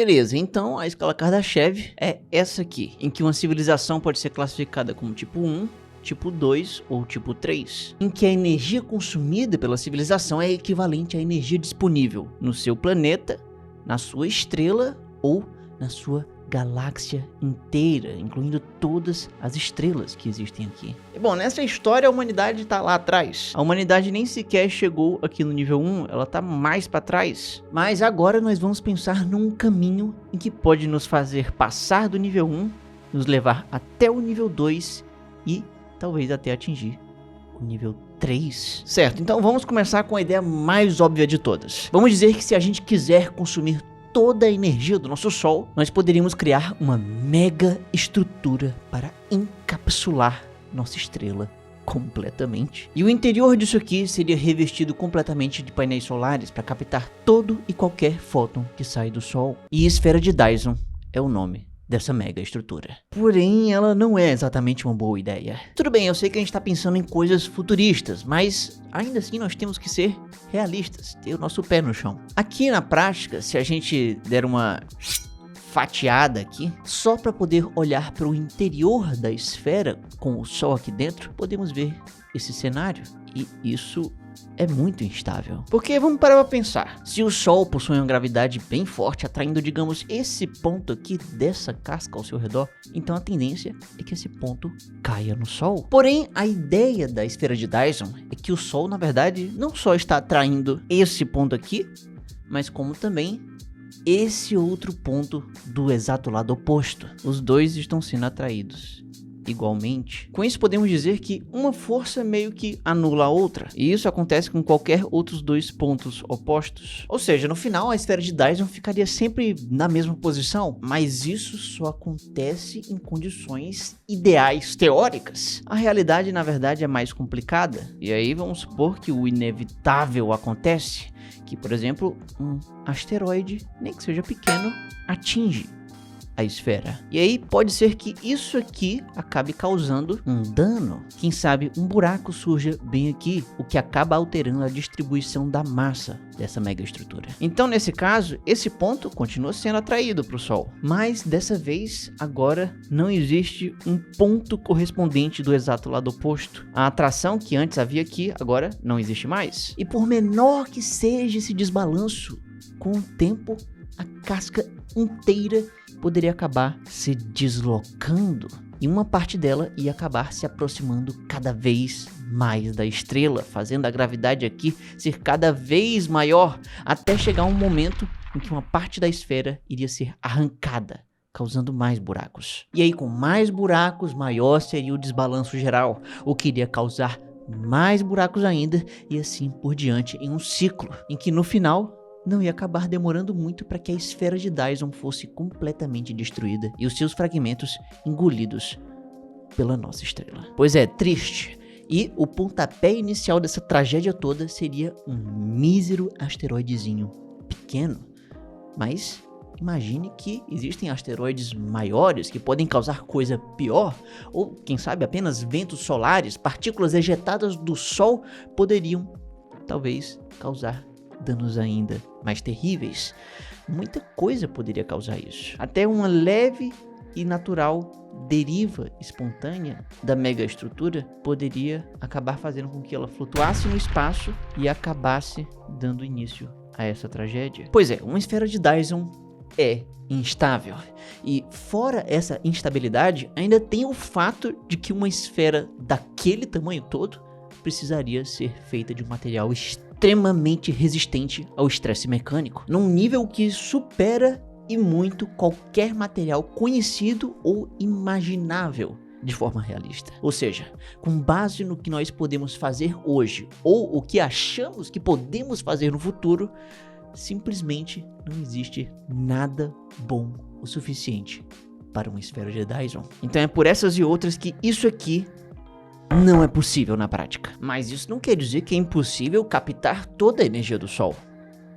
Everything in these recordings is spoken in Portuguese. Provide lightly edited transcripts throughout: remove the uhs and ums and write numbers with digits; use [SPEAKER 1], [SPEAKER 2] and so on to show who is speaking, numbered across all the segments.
[SPEAKER 1] Beleza, então a escala Kardashev é essa aqui, em que uma civilização pode ser classificada como tipo 1, tipo 2 ou tipo 3, em que a energia consumida pela civilização é equivalente à energia disponível no seu planeta, na sua estrela ou na sua galáxia inteira, incluindo todas as estrelas que existem aqui. E bom, nessa história a humanidade tá lá atrás. A humanidade nem sequer chegou aqui no nível 1, ela tá mais para trás. Mas agora nós vamos pensar num caminho em que pode nos fazer passar do nível 1, nos levar até o nível 2 e talvez até atingir o nível 3. Certo, então vamos começar com a ideia mais óbvia de todas. Vamos dizer que se a gente quiser consumir toda a energia do nosso Sol, nós poderíamos criar uma mega estrutura para encapsular nossa estrela completamente. E o interior disso aqui seria revestido completamente de painéis solares para captar todo e qualquer fóton que sai do Sol. E esfera de Dyson é o nome dessa mega estrutura. Porém, ela não é exatamente uma boa ideia. Tudo bem, eu sei que a gente está pensando em coisas futuristas, mas ainda assim nós temos que ser realistas, ter o nosso pé no chão. Aqui na prática, se a gente der uma fatiada aqui, só para poder olhar para o interior da esfera com o Sol aqui dentro, podemos ver esse cenário. E isso é muito instável. Porque vamos parar pra pensar, se o Sol possui uma gravidade bem forte, atraindo, digamos, esse ponto aqui dessa casca ao seu redor, então a tendência é que esse ponto caia no Sol. Porém, a ideia da esfera de Dyson é que o Sol, na verdade, não só está atraindo esse ponto aqui, mas como também esse outro ponto do exato lado oposto. Os dois estão sendo atraídos igualmente. Com isso podemos dizer que uma força meio que anula a outra, e isso acontece com qualquer outros dois pontos opostos. Ou seja, no final a esfera de Dyson ficaria sempre na mesma posição, mas isso só acontece em condições ideais teóricas. A realidade, na verdade, é mais complicada, e aí vamos supor que o inevitável acontece, que, por exemplo, um asteroide, nem que seja pequeno, atinge a esfera. E aí pode ser que isso aqui acabe causando um dano. Quem sabe um buraco surja bem aqui, o que acaba alterando a distribuição da massa dessa mega estrutura. Então nesse caso, esse ponto continua sendo atraído para o Sol. Mas dessa vez, agora não existe um ponto correspondente do exato lado oposto. A atração que antes havia aqui, agora não existe mais. E por menor que seja esse desbalanço, com o tempo, a casca inteira poderia acabar se deslocando e uma parte dela ia acabar se aproximando cada vez mais da estrela, fazendo a gravidade aqui ser cada vez maior, até chegar um momento em que uma parte da esfera iria ser arrancada, causando mais buracos. E aí, com mais buracos, maior seria o desbalanço geral, o que iria causar mais buracos ainda, e assim por diante, em um ciclo em que no final não ia acabar demorando muito para que a esfera de Dyson fosse completamente destruída e os seus fragmentos engolidos pela nossa estrela. Pois é, triste. E o pontapé inicial dessa tragédia toda seria um mísero asteroidezinho pequeno. Mas imagine que existem asteroides maiores que podem causar coisa pior, ou quem sabe apenas ventos solares, partículas ejetadas do Sol poderiam talvez causar danos ainda mais terríveis. Muita coisa poderia causar isso. Até uma leve e natural deriva espontânea da megaestrutura poderia acabar fazendo com que ela flutuasse no espaço e acabasse dando início a essa tragédia. Pois é, uma esfera de Dyson é instável. E fora essa instabilidade, ainda tem o fato de que uma esfera daquele tamanho todo precisaria ser feita de um material extremamente resistente ao estresse mecânico, num nível que supera e muito qualquer material conhecido ou imaginável de forma realista. Ou seja, com base no que nós podemos fazer hoje ou o que achamos que podemos fazer no futuro, simplesmente não existe nada bom o suficiente para uma esfera de Dyson. Então é por essas e outras que isso aqui não é possível na prática. Mas isso não quer dizer que é impossível captar toda a energia do Sol.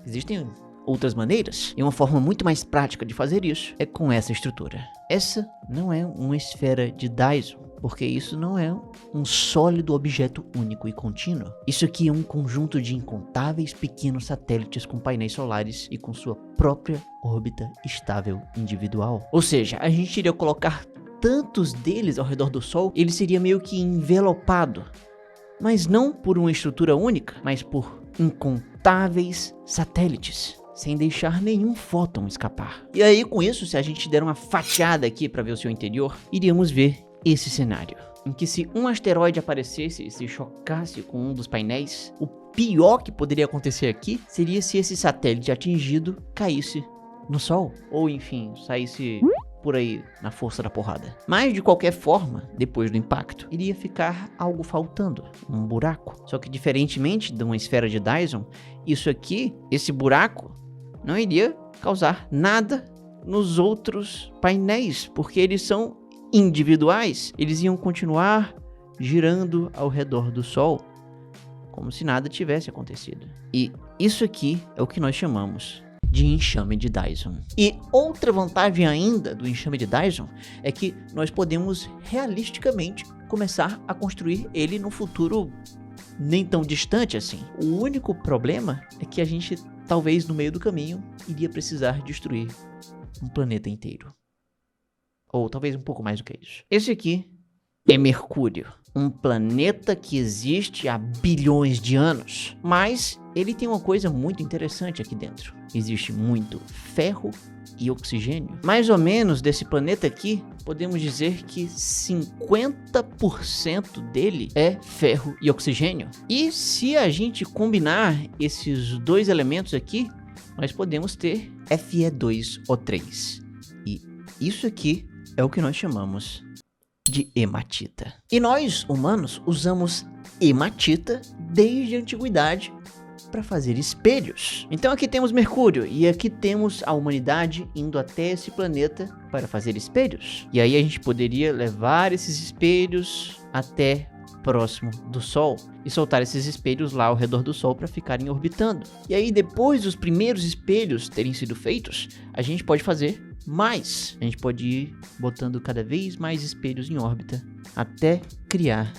[SPEAKER 1] Existem outras maneiras, e uma forma muito mais prática de fazer isso é com essa estrutura. Essa não é uma esfera de Dyson, porque isso não é um sólido objeto único e contínuo. Isso aqui é um conjunto de incontáveis pequenos satélites com painéis solares e com sua própria órbita estável individual. Ou seja, a gente iria colocar tantos deles ao redor do Sol, ele seria meio que envelopado, mas não por uma estrutura única, mas por incontáveis satélites, sem deixar nenhum fóton escapar. E aí, com isso, se a gente der uma fatiada aqui para ver o seu interior, iríamos ver esse cenário, em que se um asteroide aparecesse e se chocasse com um dos painéis, o pior que poderia acontecer aqui seria se esse satélite atingido caísse no Sol, ou enfim, saísse por aí na força da porrada. Mas de qualquer forma, depois do impacto, iria ficar algo faltando, um buraco. Só que diferentemente de uma esfera de Dyson, isso aqui, esse buraco, não iria causar nada nos outros painéis, porque eles são individuais. Eles iam continuar girando ao redor do Sol, como se nada tivesse acontecido. E isso aqui é o que nós chamamos de enxame de Dyson. E outra vantagem ainda do enxame de Dyson é que nós podemos realisticamente começar a construir ele no futuro nem tão distante assim. O único problema é que a gente, talvez no meio do caminho, iria precisar destruir um planeta inteiro. Ou talvez um pouco mais do que isso. Esse aqui é Mercúrio, um planeta que existe há bilhões de anos, mas ele tem uma coisa muito interessante aqui dentro. Existe muito ferro e oxigênio. Mais ou menos desse planeta aqui, podemos dizer que 50% dele é ferro e oxigênio. E se a gente combinar esses dois elementos aqui, nós podemos ter Fe2O3. E isso aqui é o que nós chamamos de hematita. E nós, humanos, usamos hematita desde a antiguidade para fazer espelhos. Então aqui temos Mercúrio e aqui temos a humanidade indo até esse planeta para fazer espelhos. E aí a gente poderia levar esses espelhos até próximo do Sol e soltar esses espelhos lá ao redor do Sol para ficarem orbitando. E aí depois dos primeiros espelhos terem sido feitos, a gente pode fazer mais. A gente pode ir botando cada vez mais espelhos em órbita até criar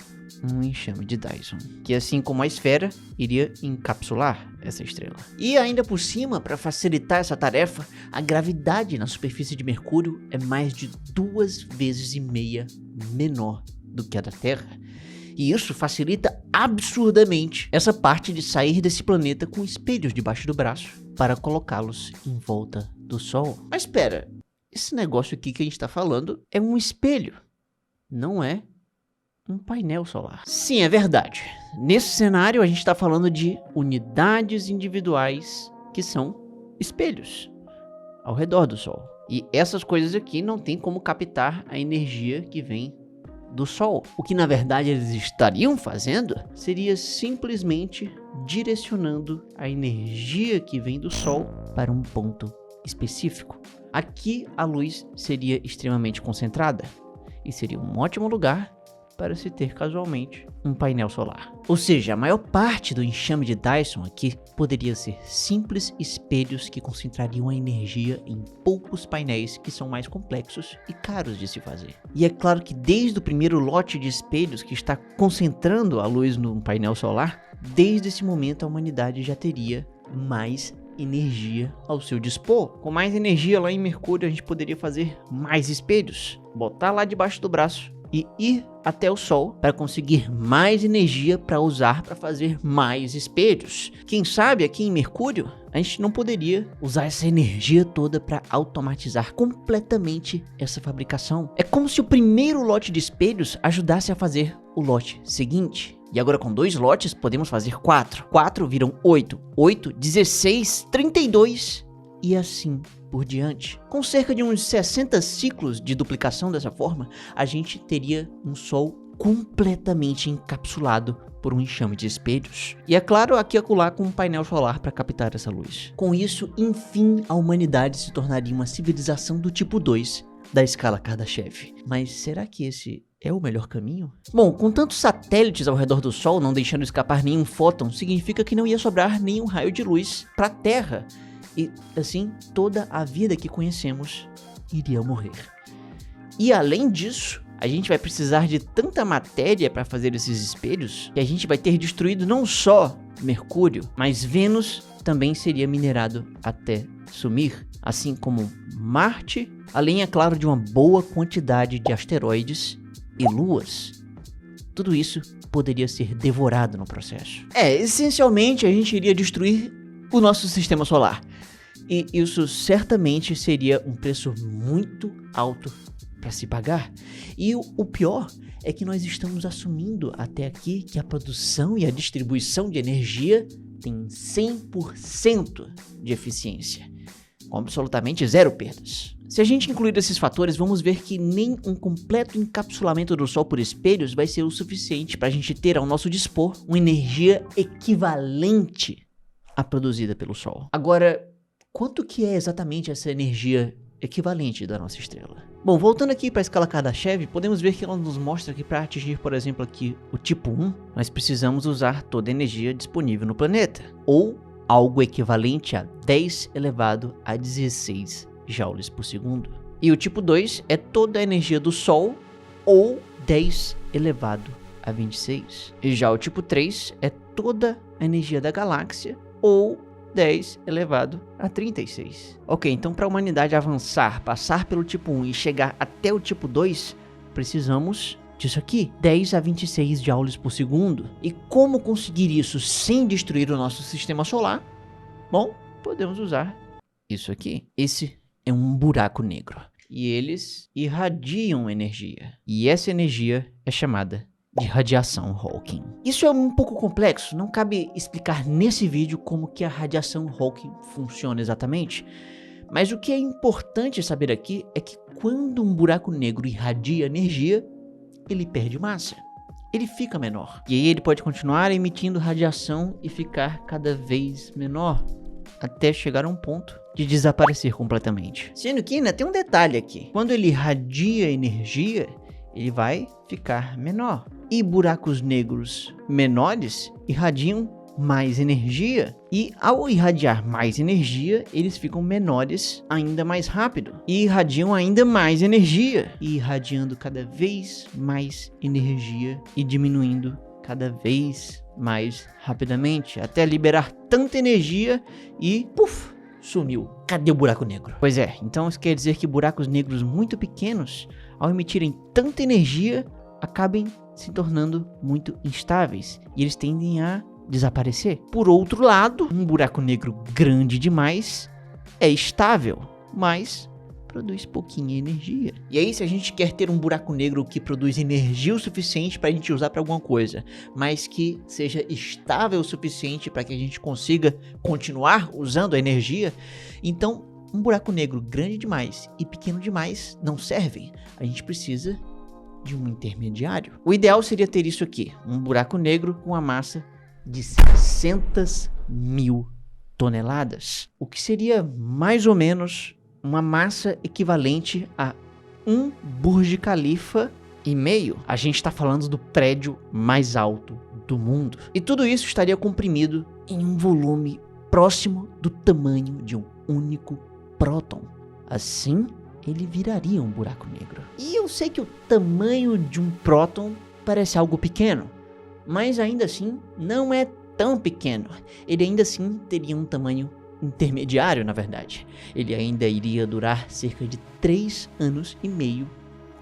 [SPEAKER 1] um enxame de Dyson, que assim como a esfera, iria encapsular essa estrela. E ainda por cima, para facilitar essa tarefa, a gravidade na superfície de Mercúrio é mais de 2,5 vezes menor do que a da Terra. E isso facilita absurdamente essa parte de sair desse planeta com espelhos debaixo do braço para colocá-los em volta do Sol. Mas espera, esse negócio aqui que a gente está falando é um espelho, não é um painel solar. Sim, é verdade. Nesse cenário a gente está falando de unidades individuais que são espelhos ao redor do Sol. E essas coisas aqui não tem como captar a energia que vem do Sol. O que na verdade eles estariam fazendo seria simplesmente direcionando a energia que vem do Sol para um ponto específico. Aqui a luz seria extremamente concentrada e seria um ótimo lugar para se ter casualmente um painel solar. Ou seja, a maior parte do enxame de Dyson aqui poderia ser simples espelhos que concentrariam a energia em poucos painéis que são mais complexos e caros de se fazer. E é claro que desde o primeiro lote de espelhos que está concentrando a luz num painel solar, desde esse momento a humanidade já teria mais energia ao seu dispor. Com mais energia lá em Mercúrio a gente poderia fazer mais espelhos, botar lá debaixo do braço e ir até o Sol para conseguir mais energia para usar para fazer mais espelhos. Quem sabe aqui em Mercúrio a gente não poderia usar essa energia toda para automatizar completamente essa fabricação. É como se o primeiro lote de espelhos ajudasse a fazer o lote seguinte. E agora com 2 lotes podemos fazer 4. 4 viram 8. 8, 16, 32 e assim por diante. Com cerca de uns 60 ciclos de duplicação dessa forma, a gente teria um Sol completamente encapsulado por um enxame de espelhos. E é claro, aqui e acolá com um painel solar para captar essa luz. Com isso, enfim, a humanidade se tornaria uma civilização do tipo 2 da escala Kardashev. Mas será que esse é o melhor caminho? Bom, com tantos satélites ao redor do Sol não deixando escapar nenhum fóton, significa que não ia sobrar nenhum raio de luz para a Terra. E assim, toda a vida que conhecemos iria morrer. E além disso, a gente vai precisar de tanta matéria para fazer esses espelhos que a gente vai ter destruído não só Mercúrio, mas Vênus também seria minerado até sumir, assim como Marte, além, é claro, de uma boa quantidade de asteroides e luas. Tudo isso poderia ser devorado no processo. Essencialmente a gente iria destruir o nosso sistema solar. E isso certamente seria um preço muito alto para se pagar. E o pior é que nós estamos assumindo até aqui que a produção e a distribuição de energia tem 100% de eficiência, com absolutamente zero perdas. Se a gente incluir esses fatores, vamos ver que nem um completo encapsulamento do Sol por espelhos vai ser o suficiente para a gente ter ao nosso dispor uma energia equivalente à produzida pelo Sol. Agora, quanto que é exatamente essa energia equivalente da nossa estrela? Bom, voltando aqui para a escala Kardashev, podemos ver que ela nos mostra que para atingir, por exemplo, aqui o tipo 1, nós precisamos usar toda a energia disponível no planeta, ou algo equivalente a 10 elevado a 16 joules por segundo. E o tipo 2 é toda a energia do Sol, ou 10 elevado a 26. E já o tipo 3 é toda a energia da galáxia, ou 10 elevado a 36. Ok, então para a humanidade avançar, passar pelo tipo 1 e chegar até o tipo 2, precisamos disso aqui, 10 a 26 joules por segundo. E como conseguir isso sem destruir o nosso sistema solar? Bom, podemos usar isso aqui. Esse é um buraco negro. E eles irradiam energia. E essa energia é chamada de radiação Hawking. Isso é um pouco complexo, não cabe explicar nesse vídeo como que a radiação Hawking funciona exatamente, mas o que é importante saber aqui é que quando um buraco negro irradia energia, ele perde massa, ele fica menor, e aí ele pode continuar emitindo radiação e ficar cada vez menor, até chegar a um ponto de desaparecer completamente. Sendo que ainda tem um detalhe aqui, quando ele irradia energia, ele vai ficar menor. E buracos negros menores irradiam mais energia. E ao irradiar mais energia, eles ficam menores ainda mais rápido. E irradiam ainda mais energia. E irradiando cada vez mais energia e diminuindo cada vez mais rapidamente. Até liberar tanta energia e puf, sumiu. Cadê o buraco negro? Pois é, então isso quer dizer que buracos negros muito pequenos, ao emitirem tanta energia, acabem se tornando muito instáveis e eles tendem a desaparecer. Por outro lado, um buraco negro grande demais é estável, mas produz pouquinha energia. E aí, se a gente quer ter um buraco negro que produz energia o suficiente para a gente usar para alguma coisa, mas que seja estável o suficiente para que a gente consiga continuar usando a energia, então um buraco negro grande demais e pequeno demais não servem. A gente precisa de um intermediário. O ideal seria ter isso aqui, um buraco negro com a massa de 600 mil toneladas, o que seria mais ou menos uma massa equivalente a um Burj Khalifa e meio. A gente está falando do prédio mais alto do mundo. E tudo isso estaria comprimido em um volume próximo do tamanho de um único próton. Assim, ele viraria um buraco negro. E eu sei que o tamanho de um próton parece algo pequeno, mas ainda assim não é tão pequeno. Ele ainda assim teria um tamanho intermediário, na verdade. Ele ainda iria durar cerca de 3 anos e meio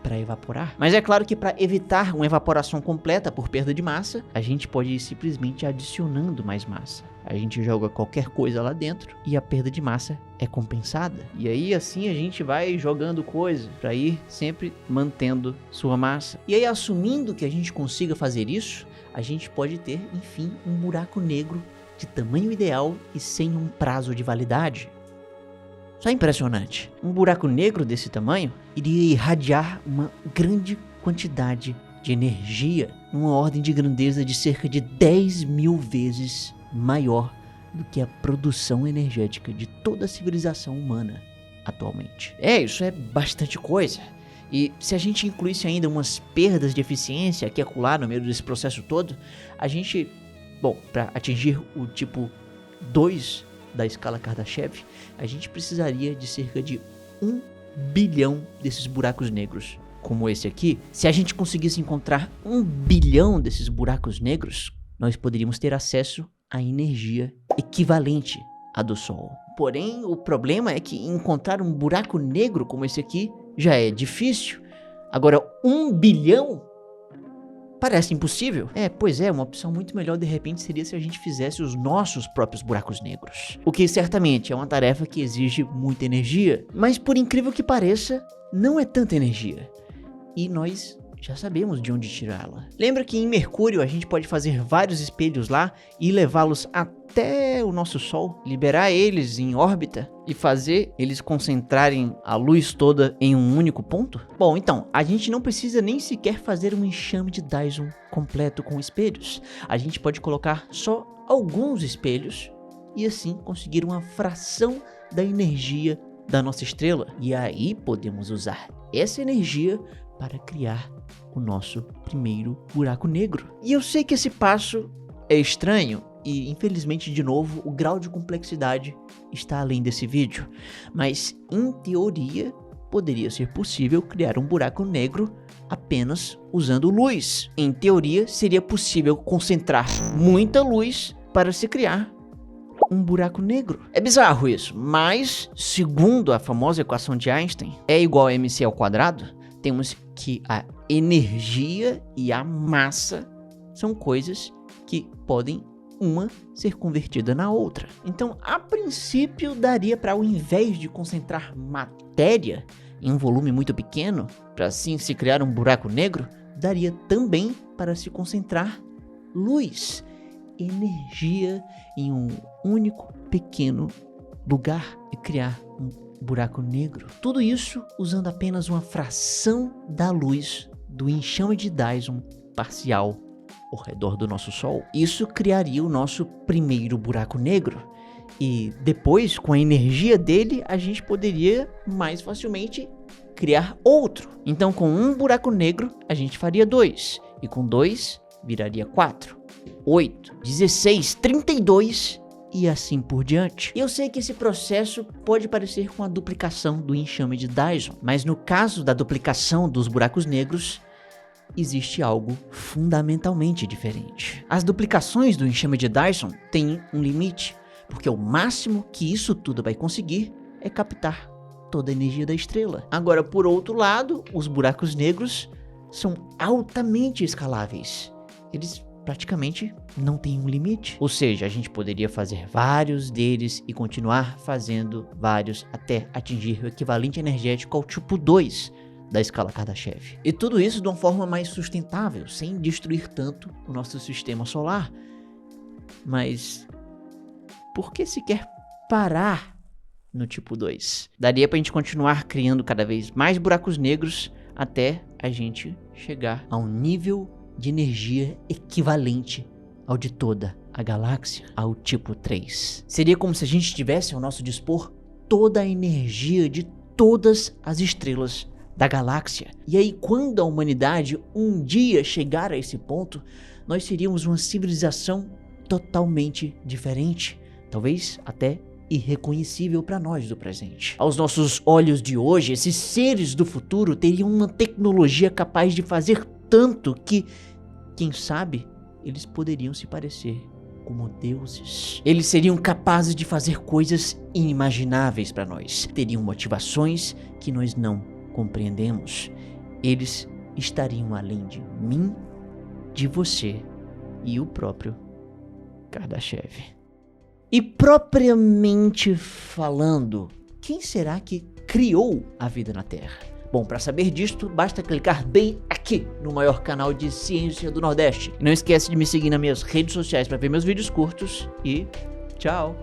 [SPEAKER 1] para evaporar. Mas é claro que para evitar uma evaporação completa por perda de massa, a gente pode ir simplesmente adicionando mais massa. A gente joga qualquer coisa lá dentro e a perda de massa é compensada. E aí assim a gente vai jogando coisa para ir sempre mantendo sua massa. E aí, assumindo que a gente consiga fazer isso, a gente pode ter, enfim, um buraco negro de tamanho ideal e sem um prazo de validade. Só é impressionante. Um buraco negro desse tamanho iria irradiar uma grande quantidade de energia, numa ordem de grandeza de cerca de 10 mil vezes maior do que a produção energética de toda a civilização humana atualmente. Isso é bastante coisa. E se a gente incluísse ainda umas perdas de eficiência aqui e acolá no meio desse processo todo, a gente, para atingir o tipo 2 da escala Kardashev, a gente precisaria de cerca de 1 bilhão desses buracos negros como esse aqui, se a gente conseguisse encontrar 1 bilhão desses buracos negros, nós poderíamos ter acesso à energia equivalente à do Sol. Porém, o problema é que encontrar um buraco negro como esse aqui já é difícil. Agora, 1 bilhão parece impossível. Pois é, uma opção muito melhor de repente seria se a gente fizesse os nossos próprios buracos negros. O que certamente é uma tarefa que exige muita energia, mas por incrível que pareça, não é tanta energia. E nós já sabemos de onde tirá-la. Lembra que em Mercúrio a gente pode fazer vários espelhos lá e levá-los até o nosso Sol, liberar eles em órbita e fazer eles concentrarem a luz toda em um único ponto? Bom, então, a gente não precisa nem sequer fazer um enxame de Dyson completo com espelhos. A gente pode colocar só alguns espelhos e assim conseguir uma fração da energia da nossa estrela. E aí podemos usar essa energia para criar o nosso primeiro buraco negro. E eu sei que esse passo é estranho e, infelizmente, de novo, o grau de complexidade está além desse vídeo. Mas, em teoria, poderia ser possível criar um buraco negro apenas usando luz. Em teoria, seria possível concentrar muita luz para se criar um buraco negro. É bizarro isso, mas, segundo a famosa equação de Einstein, E igual a mc ao quadrado, temos que a energia e a massa são coisas que podem uma ser convertida na outra. Então, a princípio, daria para, ao invés de concentrar matéria em um volume muito pequeno, para assim se criar um buraco negro, daria também para se concentrar luz, energia em um único pequeno lugar e criar um buraco negro. Tudo isso usando apenas uma fração da luz do enxame de Dyson parcial ao redor do nosso Sol. Isso criaria o nosso primeiro buraco negro. E depois, com a energia dele, a gente poderia mais facilmente criar outro. Então, com um buraco negro, a gente faria 2. E com 2, viraria 4, 8, 16, 32 e assim por diante. Eu sei que esse processo pode parecer com a duplicação do enxame de Dyson, mas no caso da duplicação dos buracos negros, existe algo fundamentalmente diferente. As duplicações do enxame de Dyson têm um limite, porque o máximo que isso tudo vai conseguir é captar toda a energia da estrela. Agora, por outro lado, os buracos negros são altamente escaláveis. Eles praticamente não têm um limite. Ou seja, a gente poderia fazer vários deles e continuar fazendo vários até atingir o equivalente energético ao tipo 2 da escala Kardashev. E tudo isso de uma forma mais sustentável, sem destruir tanto o nosso sistema solar. Mas por que sequer parar no tipo 2? Daria pra gente continuar criando cada vez mais buracos negros até a gente chegar a um nível de energia equivalente ao de toda a galáxia, ao tipo 3. Seria como se a gente tivesse ao nosso dispor toda a energia de todas as estrelas da galáxia. E aí, quando a humanidade um dia chegar a esse ponto, nós seríamos uma civilização totalmente diferente, talvez até irreconhecível para nós do presente. Aos nossos olhos de hoje, esses seres do futuro teriam uma tecnologia capaz de fazer tanto que, quem sabe, eles poderiam se parecer como deuses. Eles seriam capazes de fazer coisas inimagináveis para nós. Teriam motivações que nós não compreendemos. Eles estariam além de mim, de você e o próprio Kardashev. E propriamente falando, quem será que criou a vida na Terra? Bom, para saber disto, basta clicar bem aqui no maior canal de ciência do Nordeste. E não esquece de me seguir nas minhas redes sociais para ver meus vídeos curtos e tchau!